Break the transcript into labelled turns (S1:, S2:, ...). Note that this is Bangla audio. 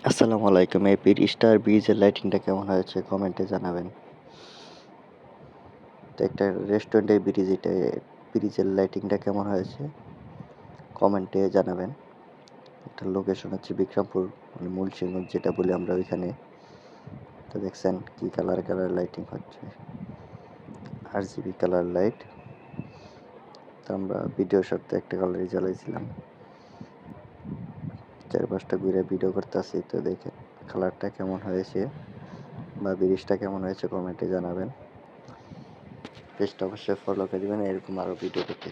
S1: আসসালামু আলাইকুম। এই স্টার ব্রিজের লাইটিংটা কেমন হয়েছে কমেন্টে জানাবেন। তো একটা রেস্টুরেন্টের ব্রিজের লাইটিংটা কেমন হয়েছে কমেন্টে জানাবেন। এটার লোকেশন হচ্ছে বিক্রমপুর, মানে মুন্সিগঞ্জ যেটা বলি আমরা ওইখানে। তো দেখছেন কি কালার কালার লাইটিং হচ্ছে, RGB কালার লাইট। তো আমরা ভিডিও সাথে একটা কালারই জ্বালাইছিলাম, 4-5টা ঘুরে ভিডিও করতেছি। তো দেখেন কালারটা কেমন হয়েছে বা ব্রিজটা কেমন হয়েছে কমেন্টে জানাবেন। পেজটা অবশ্যই ফলো করে দিবেন এরকম আরও ভিডিও পেতে।